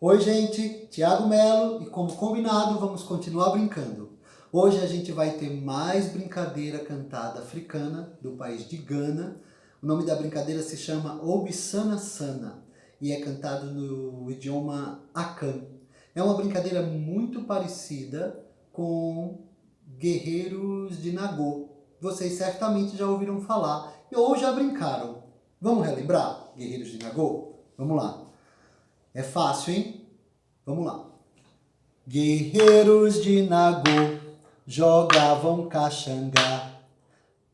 Oi gente, Thiago Melo e como combinado vamos continuar brincando. Hoje a gente vai ter mais brincadeira cantada africana do país de Gana. O nome da brincadeira se chama Obisana Sana e é cantado no idioma Akan. É uma brincadeira muito parecida com Guerreiros de Nagô. Vocês certamente já ouviram falar ou já brincaram. Vamos relembrar Guerreiros de Nagô? Vamos lá. É fácil, hein? Vamos lá. Guerreiros de Nagô jogavam caxangá.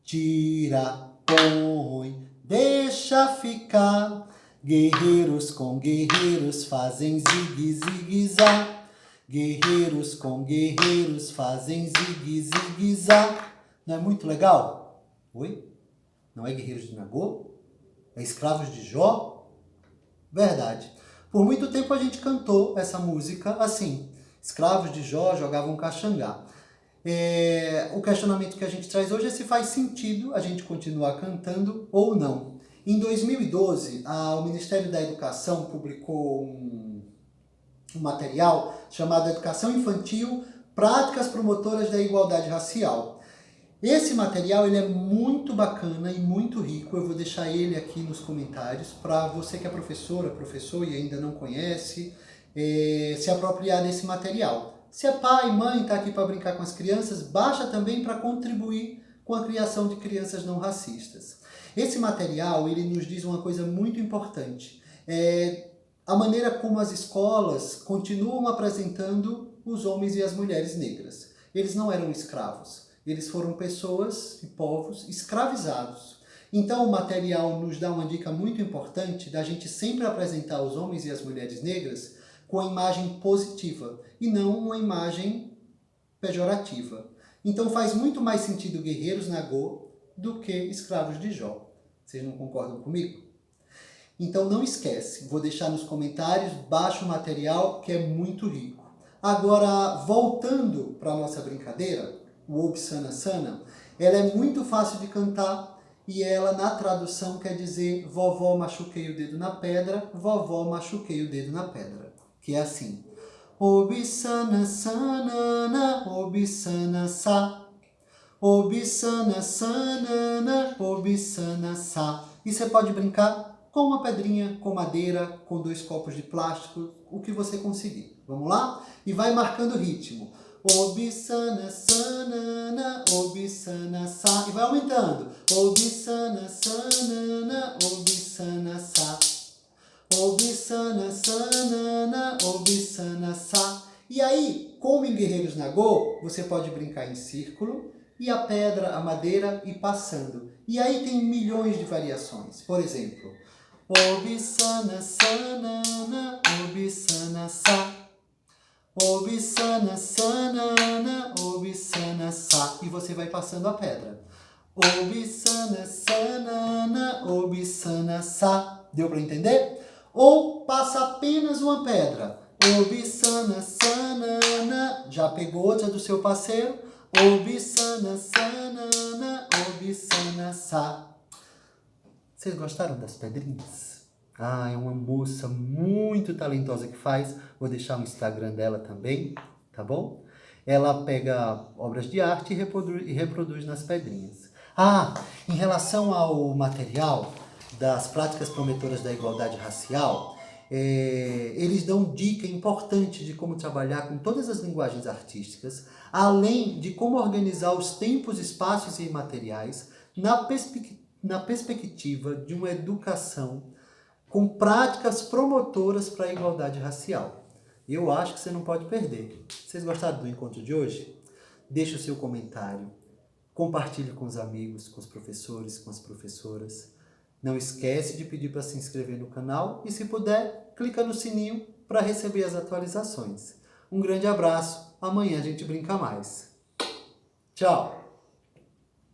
Tira, põe, deixa ficar. Guerreiros com guerreiros fazem zigue-zigue-zá. Guerreiros com guerreiros fazem zigue-zigue-zá. Não é muito legal? Oi? Não é Guerreiros de Nagô? É Escravos de Jó? Verdade. Por muito tempo a gente cantou essa música assim. Escravos de Jó jogavam caxangá. O questionamento que a gente traz hoje é se faz sentido a gente continuar cantando ou não. Em 2012, o Ministério da Educação publicou um material chamado Educação Infantil, Práticas Promotoras da Igualdade Racial. Esse material ele é muito bacana e muito rico. Eu vou deixar ele aqui nos comentários para você que é professora, professor e ainda não conhece, se apropriar desse material. Se é pai, mãe, está aqui para brincar com as crianças, baixa também para contribuir com a criação de crianças não racistas. Esse material ele nos diz uma coisa muito importante. A maneira como as escolas continuam apresentando os homens e as mulheres negras. Eles não eram escravos. Eles foram pessoas e povos escravizados. Então o material nos dá uma dica muito importante da gente sempre apresentar os homens e as mulheres negras com a imagem positiva e não uma imagem pejorativa. Então faz muito mais sentido Guerreiros Nagô do que Escravos de Jó. Vocês não concordam comigo? Então não esquece, vou deixar nos comentários, baixa o material que é muito rico. Agora, voltando para a nossa brincadeira, o Obisana Sana, ela é muito fácil de cantar e ela na tradução quer dizer vovó machuquei o dedo na pedra, vovó machuquei o dedo na pedra, que é assim. Obisana Sanana, Obisana Sa, Obisana Sanana, Obisana Sa. E você pode brincar com uma pedrinha, com madeira, com 2 copos de plástico, o que você conseguir. Vamos lá? E vai marcando o ritmo. Obisana Sanana, Obisana Sa. E vai aumentando. Obisana Sanana, Obisana Sa. Obisana Sanana, Obisana Sa. E aí, como em Guerreiros Nagô, você pode brincar em círculo e a pedra, a madeira e passando. E aí tem milhões de variações. Por exemplo, Obisana Sanana, Obisana Sa. Obisana Sanana, Obisana Sa. E você vai passando a pedra. Obisana Sanana, Obisana Sa. Deu para entender? Ou passa apenas uma pedra. Obisana Sanana. Já pegou outra do seu parceiro? Obisana Sanana, Obisana Sa. Vocês gostaram das pedrinhas? É uma moça muito talentosa que faz. Vou deixar o Instagram dela também, tá bom? Ela pega obras de arte e reproduz nas pedrinhas. Em relação ao material das práticas promotoras da igualdade racial, eles dão dica importante de como trabalhar com todas as linguagens artísticas, além de como organizar os tempos, espaços e materiais na perspectiva de uma educação com práticas promotoras para a igualdade racial. Eu acho que você não pode perder. Vocês gostaram do encontro de hoje? Deixe o seu comentário. Compartilhe com os amigos, com os professores, com as professoras. Não esquece de pedir para se inscrever no canal e, se puder, clica no sininho para receber as atualizações. Um grande abraço. Amanhã a gente brinca mais. Tchau!